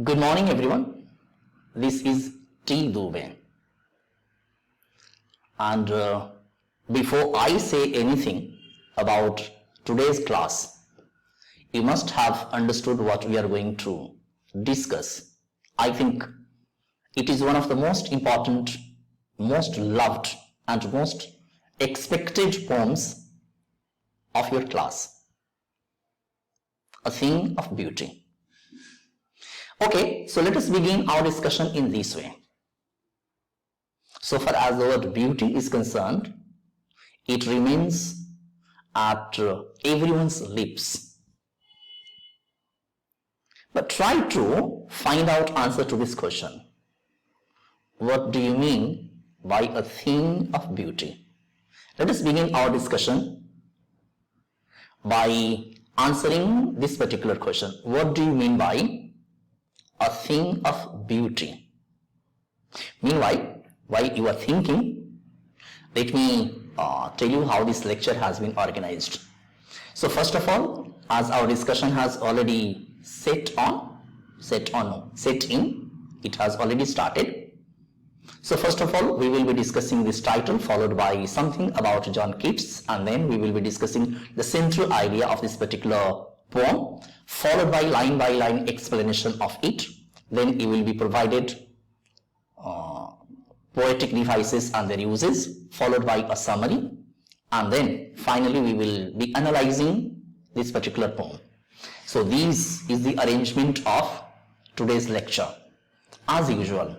Good morning everyone, this is T. Dubey, and before I say anything about today's class, you must have understood what we are going to discuss. I think it is one of the most important, most loved and most expected poems of your class, a thing of beauty. Okay, so let us begin our discussion in this way. So far as the word beauty is concerned, it remains at everyone's lips. But try to find out answer to this question. What do you mean by a thing of beauty? Let us begin our discussion by answering this particular question. What do you mean by a thing of beauty? Meanwhile, while you are thinking, let me tell you how this lecture has been organized. So first of all, as our discussion has already set in, it has already started. So first of all, we will be discussing this title, followed by something about John Keats, and then we will be discussing the central idea of this particular poem, followed by line explanation of it. Then you will be provided poetic devices and their uses, followed by a summary, and then finally we will be analyzing this particular poem. So this is the arrangement of today's lecture as usual.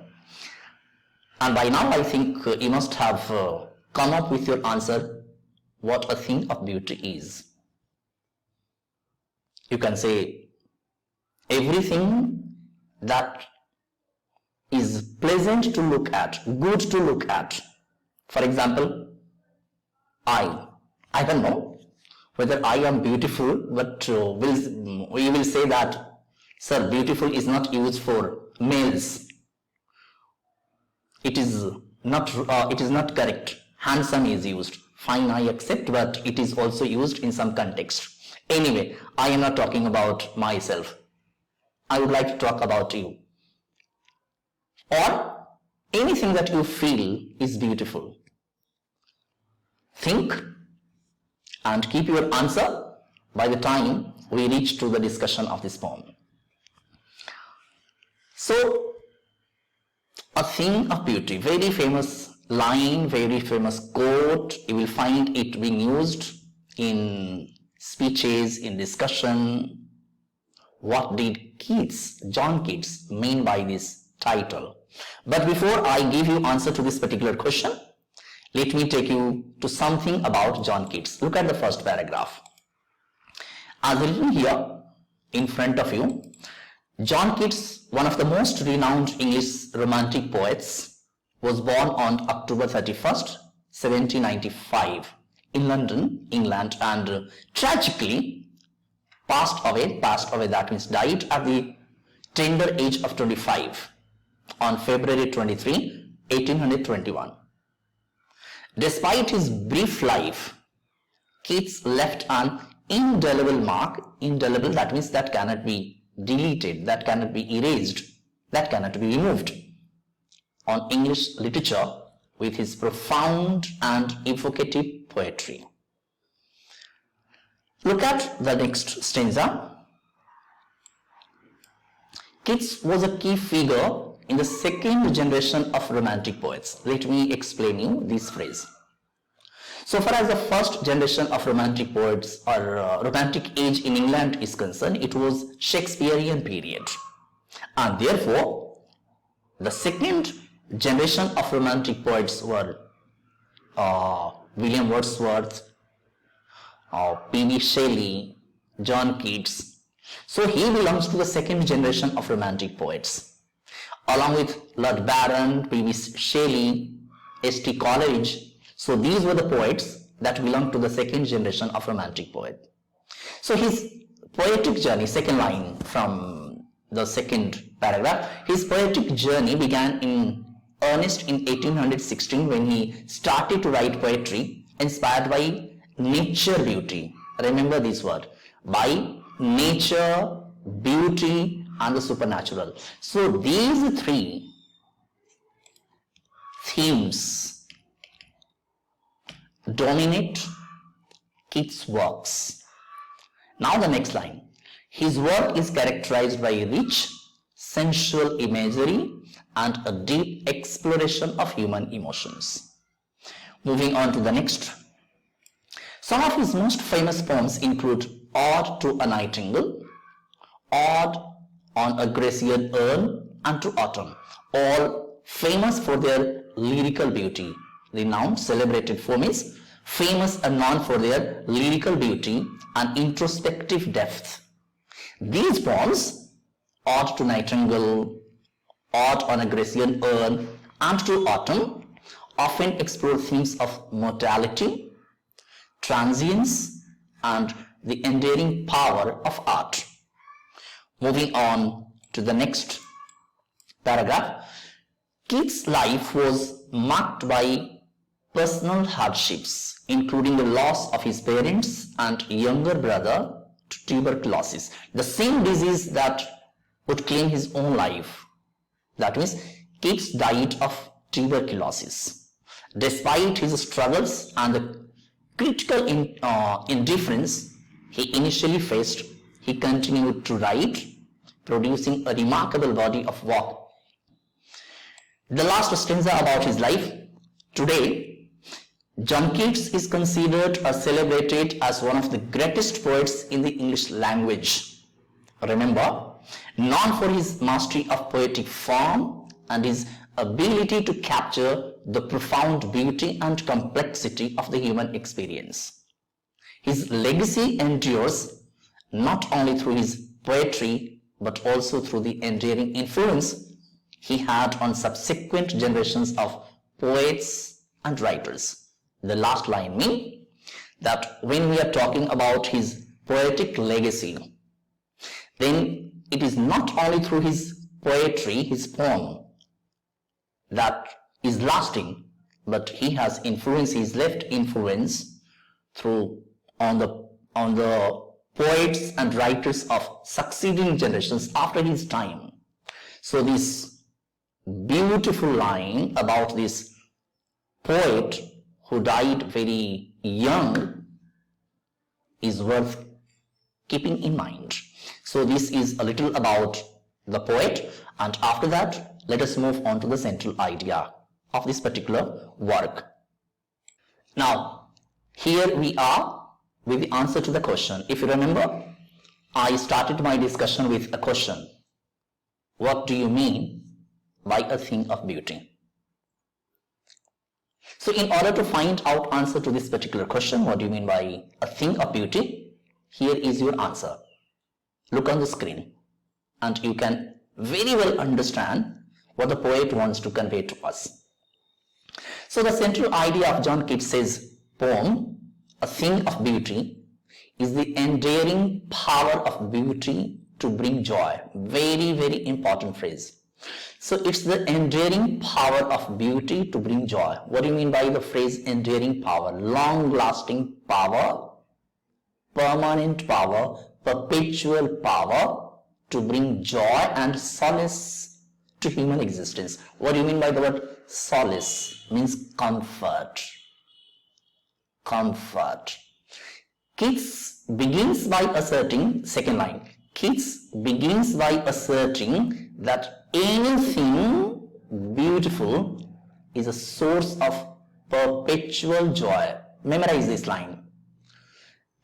And by now I think you must have come up with your answer, what a thing of beauty is. You can say everything that is pleasant to look at, good to look at. For example, I don't know whether I am beautiful, but we will say that, sir, beautiful is not used for males. It is not correct. Handsome is used. Fine, I accept, but it is also used in some context. Anyway, I am not talking about myself. I would like to talk about you. Or anything that you feel is beautiful. Think and keep your answer by the time we reach to the discussion of this poem. So, a thing of beauty, very famous line, very famous quote. You will find it being used in speeches, in discussion. What did John Keats mean by this title? But before I give you answer to this particular question, let me take you to something about John Keats. Look at the first paragraph. As written here in front of you, John Keats, one of the most renowned English romantic poets, was born on October 31st, 1795 in London, England, and tragically passed away, that means died at the tender age of 25 on February 23, 1821. Despite his brief life, Keats left an indelible mark. Indelible, that means that cannot be deleted, that cannot be erased, that cannot be removed, on English literature with his profound and evocative poetry. Look at the next stanza. Keats was a key figure in the second generation of romantic poets. Let me explain you this phrase. So far as the first generation of romantic poets or romantic age in England is concerned, it was Shakespearean period. And therefore, the second generation of romantic poets were William Wordsworth, P.B. Shelley, John Keats. So he belongs to the second generation of romantic poets, along with Lord Byron, P.B. Shelley, S.T. Coleridge. So these were the poets that belong to the second generation of romantic poet. So his poetic journey, second line from the second paragraph, his poetic journey began in earnest in 1816 when he started to write poetry inspired by nature beauty. Remember this word, by nature, beauty and the supernatural. So these three themes dominate Keats' works. Now the next line. His work is characterized by rich sensual imagery and a deep exploration of human emotions. Moving on to the next. Some of his most famous poems include Ode to a Nightingale, Ode on a Grecian Urn, and to Autumn, all famous for their lyrical beauty. Renowned, celebrated poems, famous and known for their lyrical beauty and introspective depth. These poems, Ode to Nightingale, Ode on a Grecian Urn, and to Autumn, often explore themes of mortality, transience, and the enduring power of art. Moving on to the next paragraph. Keats' life was marked by personal hardships, including the loss of his parents and younger brother to tuberculosis, the same disease that would claim his own life. That means Keats died of tuberculosis. Despite his struggles and the critical indifference he initially faced, he continued to write, producing a remarkable body of work. The last stanza about his life. Today, John Keats is considered or celebrated as one of the greatest poets in the English language. Remember, known for his mastery of poetic form and his ability to capture the profound beauty and complexity of the human experience. His legacy endures not only through his poetry but also through the enduring influence he had on subsequent generations of poets and writers. The last line means that when we are talking about his poetic legacy, then it is not only through his poetry, his poem, that is lasting, but he has influence, he's left influence through on the poets and writers of succeeding generations after his time. So this beautiful line about this poet who died very young is worth keeping in mind. So this is a little about the poet, and after that let us move on to the central idea of this particular work. Now here we are with the answer to the question. If you remember, I started my discussion with a question. What do you mean by a thing of beauty? So in order to find out answer to this particular question, what do you mean by a thing of beauty? Here is your answer. Look on the screen and you can very well understand what the poet wants to convey to us. So the central idea of John Keats' poem, A Thing of Beauty, is the enduring power of beauty to bring joy. Very, very important phrase. So it's the enduring power of beauty to bring joy. What do you mean by the phrase enduring power? Long-lasting power, permanent power, perpetual power to bring joy and solace to human existence. What do you mean by the word solace? Means comfort. Comfort. Keats begins by asserting, second line, Keats begins by asserting that anything beautiful is a source of perpetual joy. Memorize this line.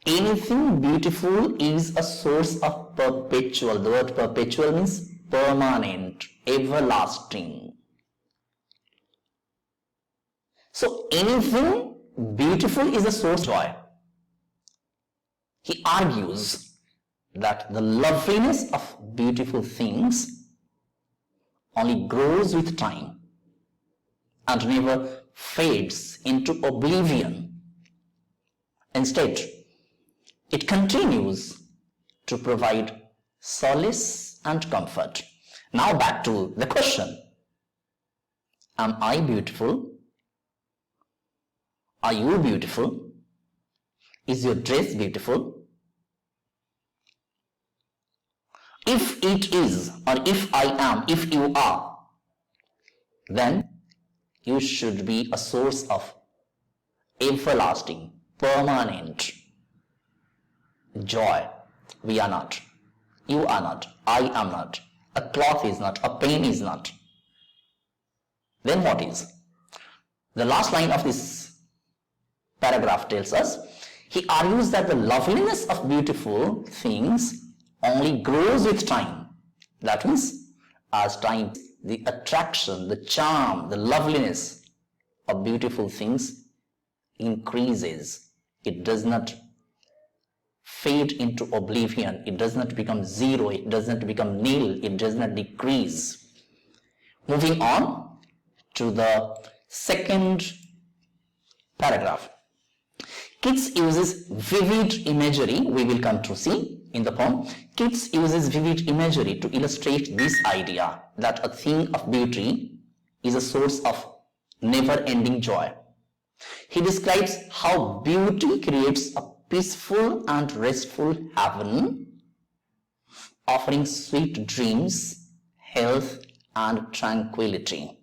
Anything beautiful is a source of perpetual. The word perpetual means permanent, everlasting. So anything beautiful is a source of joy. He argues that the loveliness of beautiful things only grows with time and never fades into oblivion. Instead, it continues to provide solace and comfort. Now back to the question. Am I beautiful? Are you beautiful? Is your dress beautiful? If it is, or if I am, if you are, then you should be a source of everlasting, permanent joy. We are not. You are not. I am not. A cloth is not. A pen is not. Then what is? The last line of this paragraph tells us, he argues that the loveliness of beautiful things only grows with time. That means, as time, the attraction, the charm, the loveliness of beautiful things increases. It does not fade into oblivion. It does not become zero. It does not become nil. It does not decrease. Moving on to the second paragraph. Keats uses vivid imagery, we will come to see in the poem. Keats uses vivid imagery to illustrate this idea that a thing of beauty is a source of never-ending joy. He describes how beauty creates a peaceful and restful heaven, offering sweet dreams, health, and tranquility.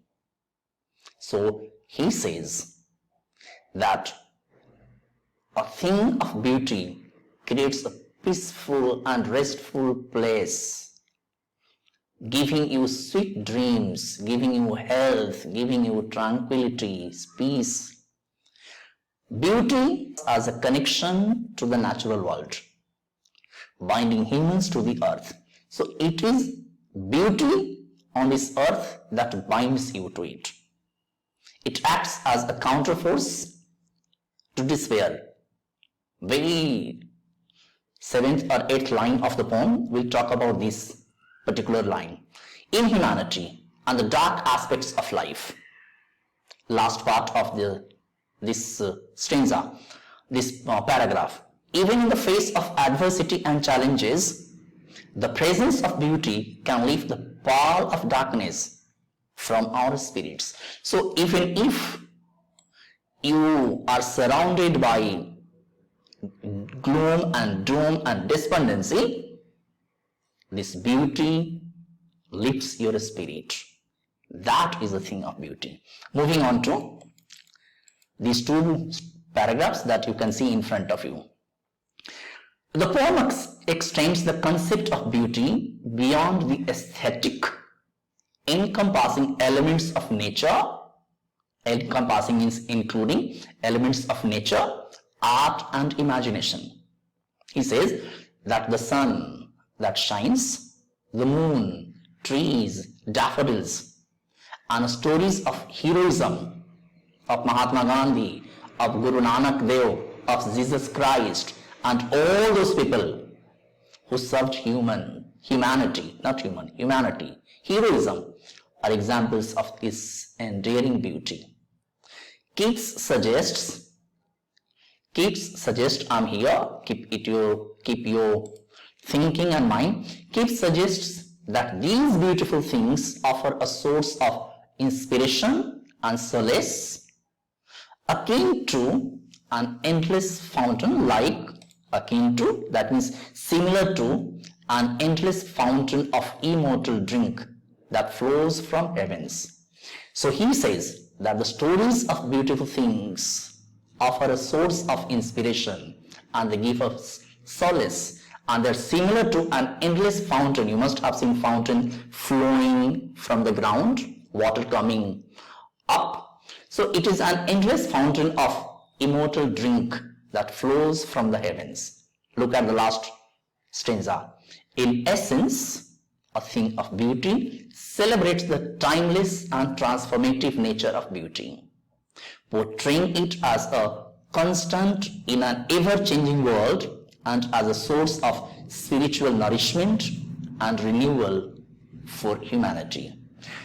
So he says that a thing of beauty creates a peaceful and restful place, giving you sweet dreams, giving you health, giving you tranquility, peace. Beauty as a connection to the natural world, binding humans to the earth. So it is beauty on this earth that binds you to it. It acts as a counterforce to despair. Very 7th or 8th line of the poem will talk about this particular line. Inhumanity and the dark aspects of life. Last part of this stanza, this paragraph. Even in the face of adversity and challenges, the presence of beauty can lift the pall of darkness from our spirits. So even if you are surrounded by gloom and doom and despondency, this beauty lifts your spirit. That is the thing of beauty. Moving on to these two paragraphs that you can see in front of you. The poem extends the concept of beauty beyond the aesthetic, encompassing elements of nature, encompassing means including elements of nature, art and imagination. He says that the sun that shines, the moon, trees, daffodils, and stories of heroism of Mahatma Gandhi, of Guru Nanak Dev, of Jesus Christ, and all those people who served humanity, heroism, are examples of this endearing beauty. Keats suggests, I'm here, keep your thinking and mind. Keats suggests that these beautiful things offer a source of inspiration and solace, akin to an endless fountain, that means similar to an endless fountain of immortal drink that flows from heavens. So he says that the stories of beautiful things offer a source of inspiration and they give us solace, and they're similar to an endless fountain. You must have seen fountain flowing from the ground, water coming up. So it is an endless fountain of immortal drink that flows from the heavens. Look at the last stanza. In essence, a thing of beauty celebrates the timeless and transformative nature of beauty, portraying it as a constant in an ever-changing world and as a source of spiritual nourishment and renewal for humanity.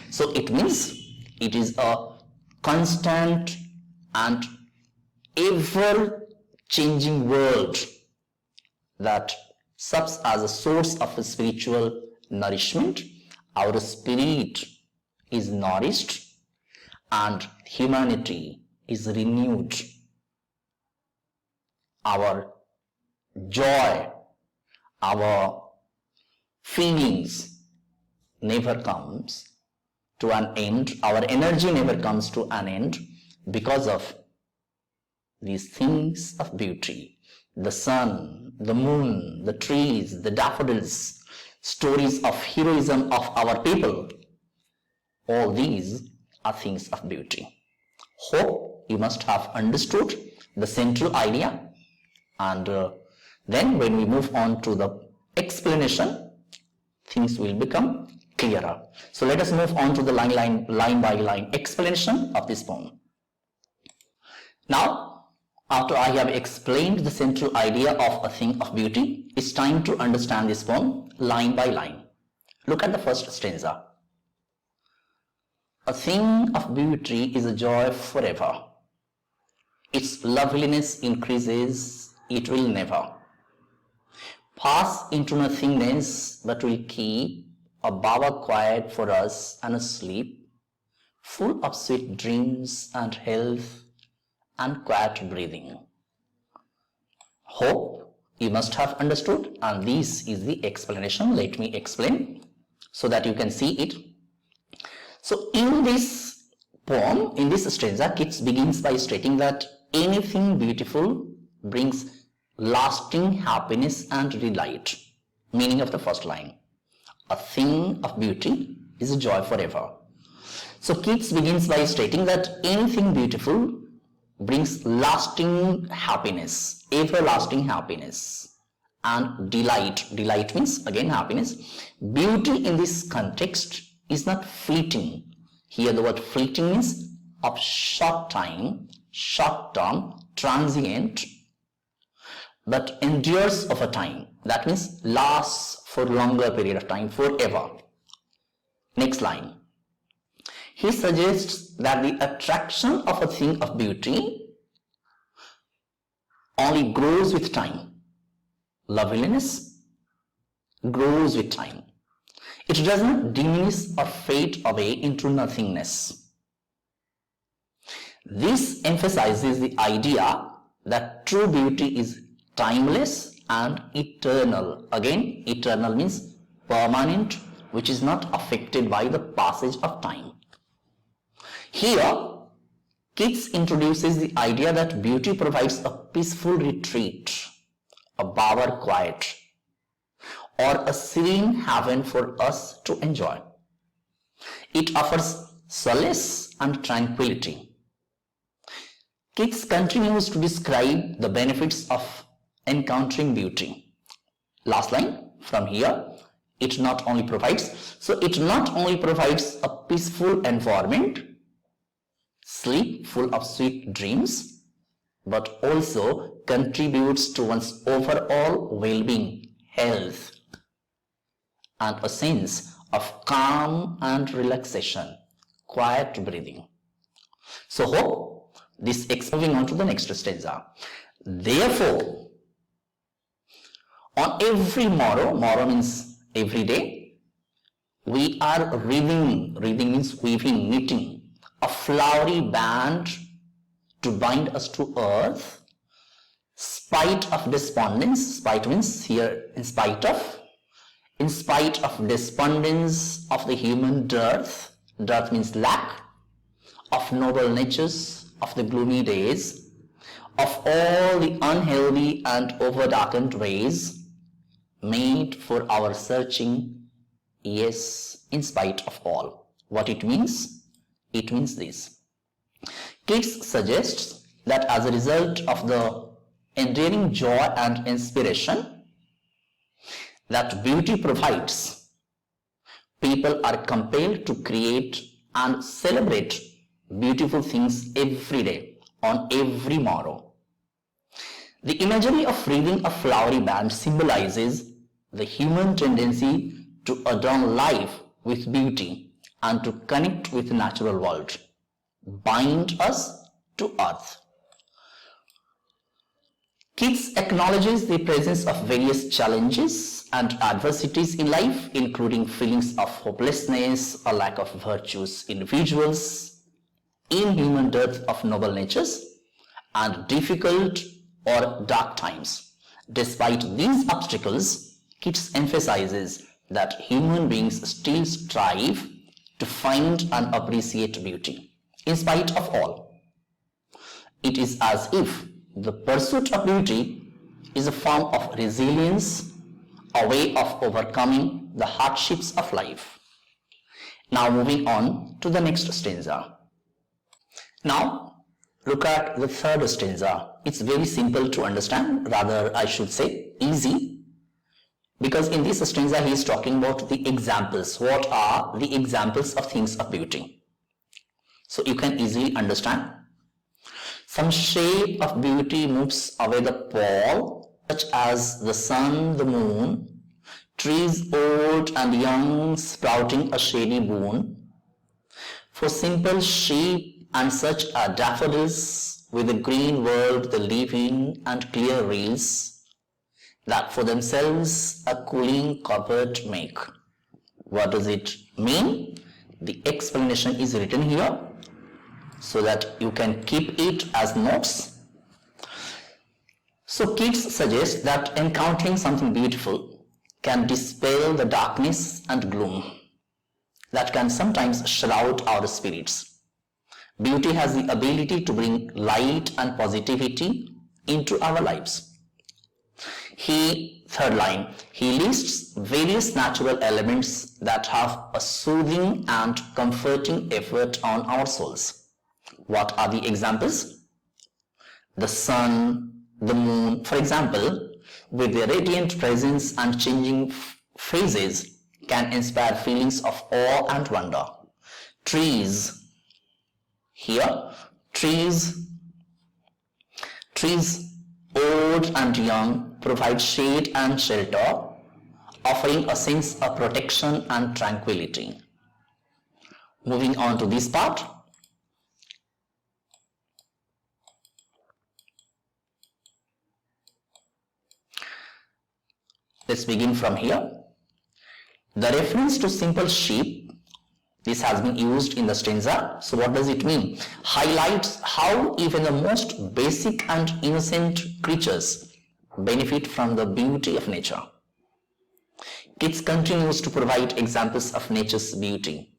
So it means it is a constant and ever-changing world that serves as a source of a spiritual nourishment. Our spirit is nourished and humanity is renewed. Our joy, our feelings never comes to an end, our energy never comes to an end because of these things of beauty. The sun, the moon, the trees, the daffodils, stories of heroism of our people. All these are things of beauty. Hope you must have understood the central idea, and then when we move on to the explanation, things will become clearer. So let us move on to the line by line explanation of this poem. Now, after I have explained the central idea of a thing of beauty, it's time to understand this poem line by line. Look at the first stanza. A thing of beauty is a joy forever. Its loveliness increases, it will never pass into nothingness, but will keep a bower quiet for us and a sleep, full of sweet dreams and health and quiet breathing. Hope you must have understood, and this is the explanation. Let me explain so that you can see it. So in this poem, in this stanza, Keats begins by stating that anything beautiful brings lasting happiness and delight. Meaning of the first line. A thing of beauty is a joy forever. So Keats begins by stating that anything beautiful brings lasting happiness, everlasting happiness and delight. Delight means again happiness. Beauty in this context is not fleeting. Here the word fleeting means of short time, short term, transient, but endures over time. That means lasts for longer period of time, forever. Next line. He suggests that the attraction of a thing of beauty only grows with time. Loveliness grows with time. It does not diminish or fade away into nothingness. This emphasizes the idea that true beauty is timeless and eternal. Again, eternal means permanent, which is not affected by the passage of time. Here, Keats introduces the idea that beauty provides a peaceful retreat, a bower quiet, or a serene haven for us to enjoy. It offers solace and tranquility. Keats continues to describe the benefits of encountering beauty. Last line from here, it not only provides a peaceful environment, sleep full of sweet dreams, but also contributes to one's overall well-being, health, and a sense of calm and relaxation, quiet breathing. So hope this moving on to the next stanza. Therefore, on every morrow means every day, we are weaving means weaving, knitting, a flowery band to bind us to earth, spite of despondence. Spite means here in spite of despondence of the human dearth. Dearth means lack of noble natures, of the gloomy days, of all the unhealthy and overdarkened ways made for our searching. Yes, in spite of all. What it means? It means this. Keats suggests that as a result of the enduring joy and inspiration that beauty provides, people are compelled to create and celebrate beautiful things every day, on every morrow. The imagery of weaving a flowery band symbolizes the human tendency to adorn life with beauty and to connect with the natural world, bind us to earth. Keats acknowledges the presence of various challenges and adversities in life, including feelings of hopelessness, a lack of virtuous individuals, inhuman dearth of noble natures, and difficult or dark times. Despite these obstacles, Keats emphasizes that human beings still strive to find and appreciate beauty. In spite of all, it is as if the pursuit of beauty is a form of resilience, a way of overcoming the hardships of life. Now moving on to the next stanza. Now look at the third stanza. It's very simple to understand, rather I should say easy, because in this stanza he is talking about the examples. What are the examples of things of beauty? So you can easily understand. Some shape of beauty moves away the pall, such as the sun, the moon, trees old and young sprouting a shady boon. For simple sheep and such are daffodils, with the green world they live in and clear rills, that for themselves a cooling cupboard make. What does it mean? The explanation is written here so that you can keep it as notes. So Keats suggests that encountering something beautiful can dispel the darkness and gloom that can sometimes shroud our spirits. Beauty has the ability to bring light and positivity into our lives. Third line, he lists various natural elements that have a soothing and comforting effect on our souls. What are the examples? The sun, the moon, for example, with their radiant presence and changing phases, can inspire feelings of awe and wonder. Trees, here, trees old and young provide shade and shelter, offering a sense of protection and tranquility. Moving on to this part. Let's begin from here. The reference to simple sheep, this has been used in the stanza. So what does it mean? Highlights how even the most basic and innocent creatures benefit from the beauty of nature. Keats continues to provide examples of nature's beauty.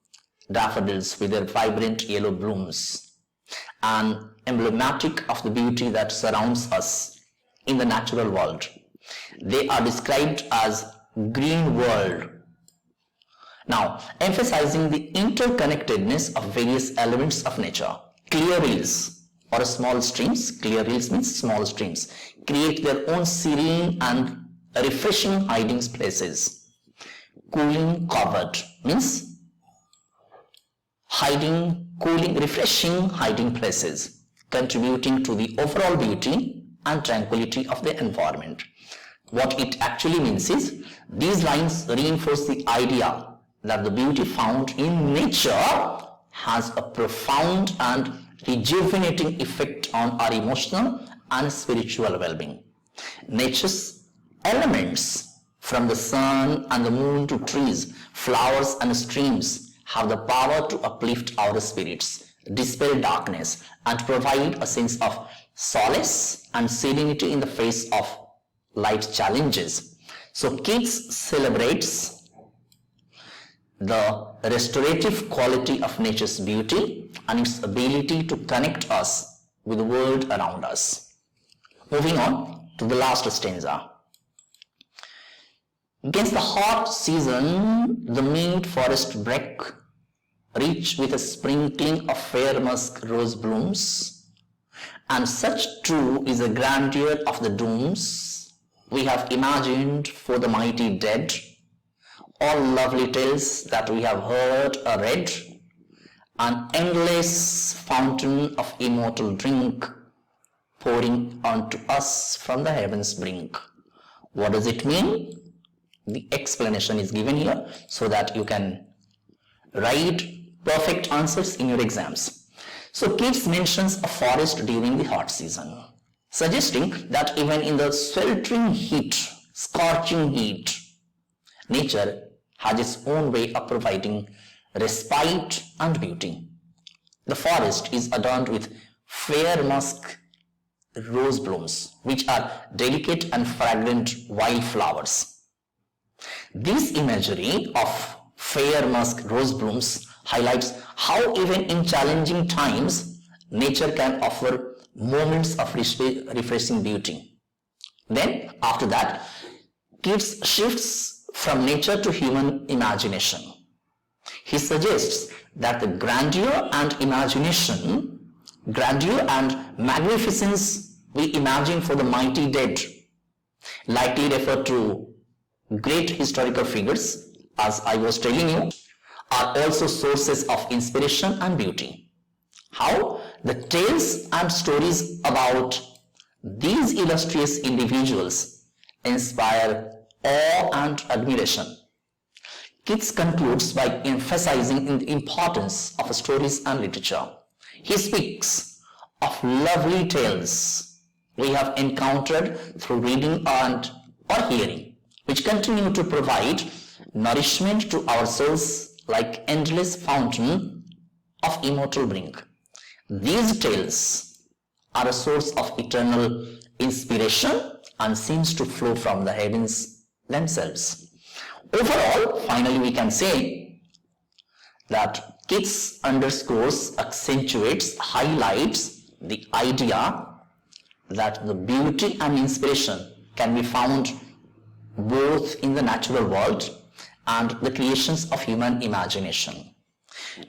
Daffodils with their vibrant yellow blooms, and emblematic of the beauty that surrounds us in the natural world. They are described as green world. Now, emphasizing the interconnectedness of various elements of nature. Clear rills or small streams, clear rills means small streams, create their own serene and refreshing hiding places. Cooling cupboard means hiding, cooling, refreshing hiding places, contributing to the overall beauty and tranquility of the environment. What it actually means is, these lines reinforce the idea that the beauty found in nature has a profound and rejuvenating effect on our emotional and spiritual well-being. Nature's elements, from the sun and the moon to trees, flowers and streams, have the power to uplift our spirits, dispel darkness, and provide a sense of solace and serenity in the face of life's challenges. So Keats celebrates the restorative quality of nature's beauty and its ability to connect us with the world around us. Moving on to the last stanza. Against the hot season, the mead forest brake, rich with a sprinkling of fair musk rose blooms, and such too is the grandeur of the dooms we have imagined for the mighty dead. All lovely tales that we have heard or read, an endless fountain of immortal drink pouring onto us from the heavens brink. What does it mean? The explanation is given here so that you can write perfect answers in your exams. So Keats mentions a forest during the hot season, suggesting that even in the sweltering heat, scorching heat, nature has its own way of providing respite and beauty. The forest is adorned with fair musk rose blooms, which are delicate and fragrant wildflowers. This imagery of fair musk rose blooms highlights how even in challenging times, nature can offer moments of refreshing beauty. Then, after that, Keats shifts from nature to human imagination. He suggests that the grandeur and magnificence we imagine for the mighty dead likely refer to great historical figures, as I was telling you, are also sources of inspiration and beauty. How the tales and stories about these illustrious individuals inspire awe and admiration. Keats concludes by emphasizing the importance of stories and literature. He speaks of lovely tales we have encountered through reading or hearing, which continue to provide nourishment to our souls like endless fountain of immortal brink. These tales are a source of eternal inspiration and seems to flow from the heavens themselves. Overall, finally we can say that Keats underscores, accentuates, highlights the idea that the beauty and inspiration can be found both in the natural world and the creations of human imagination.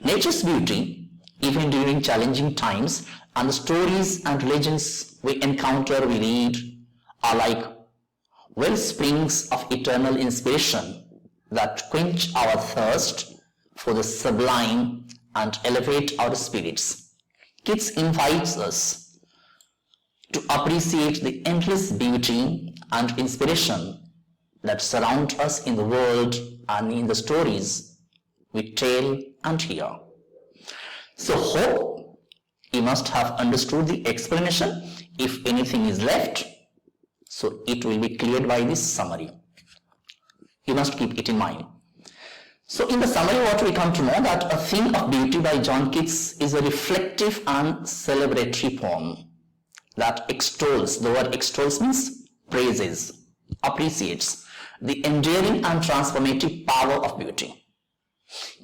Nature's beauty, even during challenging times, and the stories and legends we encounter, we read, are like well springs of eternal inspiration that quench our thirst for the sublime and elevate our spirits. Keats invites us to appreciate the endless beauty and inspiration that surround us in the world and in the stories we tell and hear. So hope you must have understood the explanation. If anything is left, so it will be cleared by this summary. You must keep it in mind. So in the summary, what we come to know that A Thing of Beauty by John Keats is a reflective and celebratory poem that extols, the word extols means praises, appreciates the enduring and transformative power of beauty.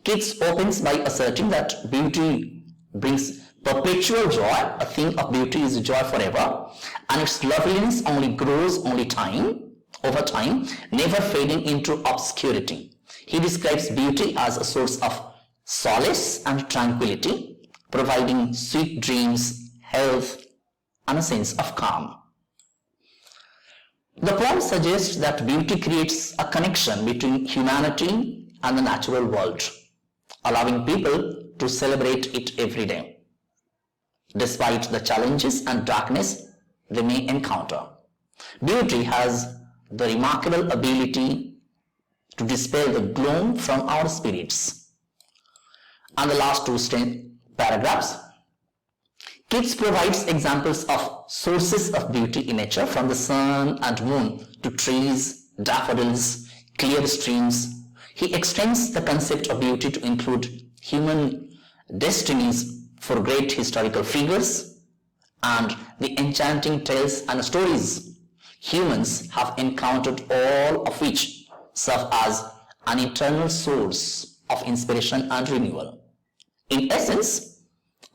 Keats opens by asserting that beauty brings perpetual joy. A thing of beauty is joy forever, and its loveliness only grows over time, never fading into obscurity. He describes beauty as a source of solace and tranquility, providing sweet dreams, health, and a sense of calm. The poem suggests that beauty creates a connection between humanity and the natural world, allowing people to celebrate it every day, despite the challenges and darkness they may encounter. Beauty has the remarkable ability to dispel the gloom from our spirits. And the last two paragraphs, Keats provides examples of sources of beauty in nature, from the sun and moon to trees, daffodils, clear streams. He extends the concept of beauty to include human destinies for great historical figures and the enchanting tales and stories humans have encountered, all of which serve as an eternal source of inspiration and renewal. In essence,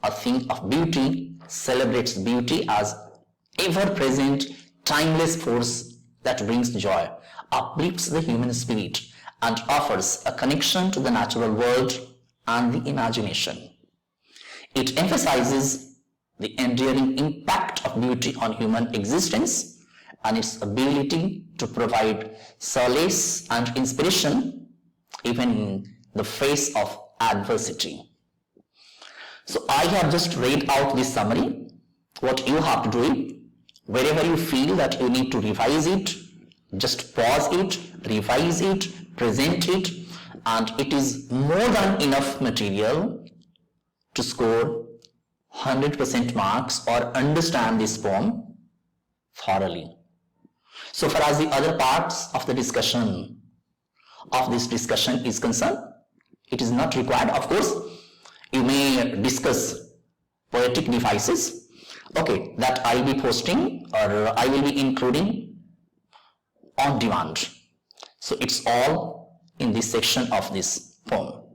A Thing of Beauty celebrates beauty as ever-present, timeless force that brings joy, uplifts the human spirit, and offers a connection to the natural world and the imagination. It emphasizes the enduring impact of beauty on human existence and its ability to provide solace and inspiration even in the face of adversity. So I have just read out this summary. What you have to do is, wherever you feel that you need to revise it, just pause it, revise it, present it, and it is more than enough material to score 100% marks or understand this poem thoroughly. So far as the other parts of the discussion is concerned, it is not required. Of course, you may discuss poetic devices, okay, that I'll be posting or I will be including on demand. So it's all in this section of this poem.